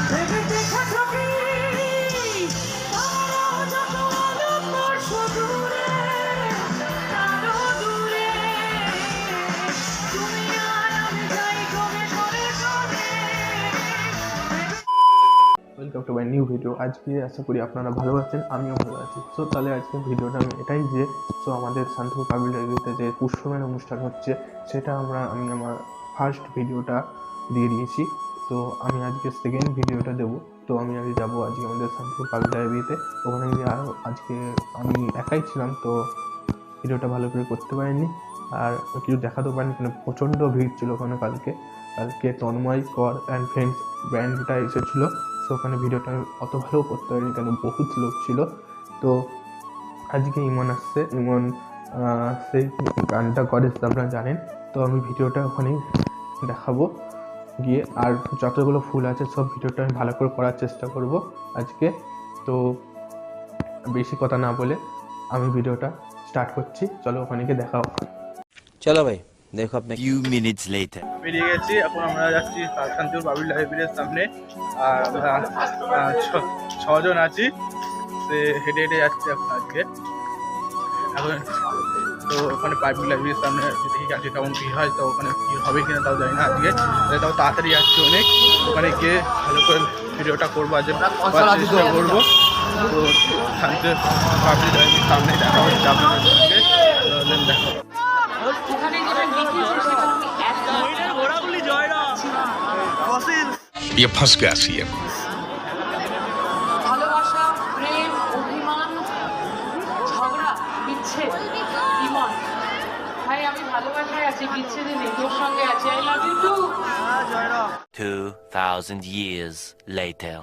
Welcome to my new video. আজকে আশা করি আপনারা ভালো আছেন, আমিও ভালো আছি। সো তাহলে আজকে ভিডিওটা আমি এটাই যে আমাদের শান্তিপুর পাবলিক লাইব্রেরিতে যে পুষ্পমেলা অনুষ্ঠান হচ্ছে সেটা আমি আমার ফার্স্ট ভিডিওটা দিয়ে দিয়েছি। তো আমি আজকে সেকেন্ড ভিডিওটা দেবো। তো আমি আগে যাবো আজকে আমাদের শান্তিপুর পাবলিক লাইব্রেরিতে। ওখানে গিয়ে আরও আজকে আমি একাই ছিলাম, তো ভিডিওটা ভালো করে করতে পারিনি আর কিছু দেখাতেও পারিনি, কারণ প্রচণ্ড ভিড় ছিল ওখানে। কালকে তন্ময় কর অ্যান্ড ফ্রেন্ডস ব্যান্ডটা এসেছিলো, তো ওখানে ভিডিওটা অত ভালো করতে পারিনি কেন বহুত লোক ছিল। তো আজকে ইমন আসছে, ইমন সেই গানটা করে আপনারা জানেন। তো আমি ভিডিওটা ওখানেই দেখাবো গিয়ে, আর যতগুলো ফুল আছে সব ভিডিওটা আমি ভালো করে করার চেষ্টা করব আজকে। তো বেশি কথা না বলে আমি ভিডিওটা স্টার্ট করছি, চলো ওখানে গিয়ে দেখাও। চলো ভাই দেখো আপনি। few minutes later বেরিয়ে গেছি, এখন আমরা যাচ্ছি শান্তিপুর পাবলিক লাইব্রেরির সামনে। আর আমরা 6জন আছি, সে হেঁটে হেঁটে যাচ্ছি এখন আজকে। এখন তো ওখানে পাবলিক লাইব্রেরির সামনে দেখি আজকে কেমন ভিড় হয়, তো ওখানে ভিড় হবে কিনা তাও জানি না আজকে। তাও তাড়াতাড়ি যাচ্ছি অনেক, ওখানে গিয়ে ভালো করে ভিডিওটা করবো, আজকে চেষ্টা করবো। তো শান্তিপুর পাবলিক লাইব্রেরির সামনে দেখা হচ্ছে আপনাদের সঙ্গে, দেখা। ये फंस गया सीएम। ভালোবাসা, প্রেম, অভিমান, ঝগড়া, বিচ্ছেদ, ইমন ভাই আমি ভালোবাসায় আছি, বিচ্ছেদে নেই, তোর সঙ্গে আছি। I love you too. 2000 years later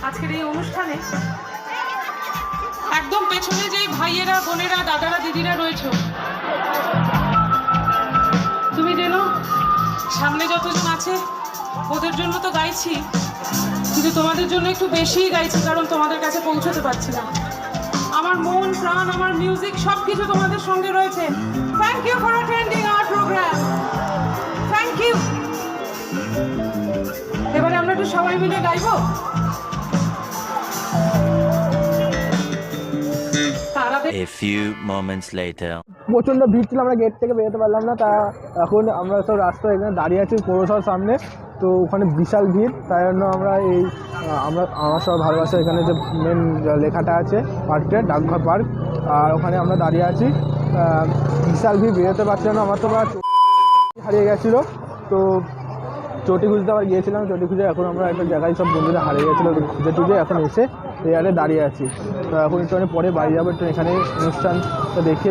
আজকের এই অনুষ্ঠানে একদম পেছনে যে ভাইয়েরা, বোনেরা, দাদারা, দিদিরা রয়েছে, তুমি যেন সামনে যতজন আছে ওদের জন্য তো গাইছি, কিন্তু তোমাদের জন্য একটু বেশিই গাইছি, কারণ তোমাদের কাছে পৌঁছতে পারছি না। আমার মন প্রাণ, আমার মিউজিক সব কিছু তোমাদের সঙ্গে রয়েছে। Thank you for attending our programme, thank you. এবারে আমরা একটু সবাই মিলে গাইবো। a few moments later প্রচণ্ড ভিড় ছিল, আমরা গেট থেকে বেরোতে পারলাম না। তা এখন আমরা সব রাস্তায় এখানে দাঁড়িয়ে আছি পৌরসভার সামনে, তো ওখানে বিশাল ভিড়। তাই জন্য আমার সব ভালোবাসা এখানে যে মেন লেখাটা আছে পার্কের, ডাকঘর পার্ক, আর ওখানে আমরা দাঁড়িয়ে আছি। বিশাল ভিড়, বেরোতে পারছিলাম না। আমার তো হারিয়ে গেছিলো, তো চটি খুঁজতে আবার গিয়েছিলাম। চটি খুঁজে এখন আমরা একটা জায়গায় সব বন্ধুরা হারিয়ে গেছিলো, খুঁজে টুজে এখন এসে এয়ারে দাঁড়িয়ে আছি। তো এখন একটু পরে বাড়ি যাবো, একটু এখানে অনুষ্ঠানটা দেখে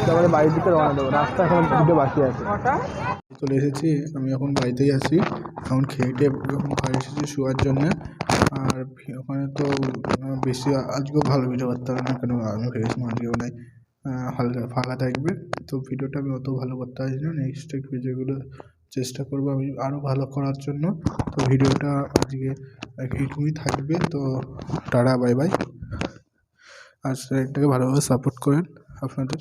তারপরে বাড়ির দিকে রওনা দেবো। রাস্তা এখন দুটো বাকি আছে। চলে এসেছি, আমি এখন বাড়িতেই আছি। এখন খেয়ে এখন ঘরে এসেছি শোয়ার জন্য। আর ওখানে তো বেশি আজকেও ভালো ভিডিও করতে হবে না, কেন আমি ভেবেছিলাম আজকেও নাই হালকা ফাঁকা থাকবে, তো ভিডিওটা আমি অত ভালো করতে পারছি না। নেক্সট ভিডিওগুলো চেষ্টা করবো আমি আরও ভালো করার জন্য। তো ভিডিওটা আজকে এইটুকুই থাকবে। তো টাটা, বাই বাই। আর চ্যানেলটাকে ভালোভাবে সাপোর্ট করেন আপনাদের।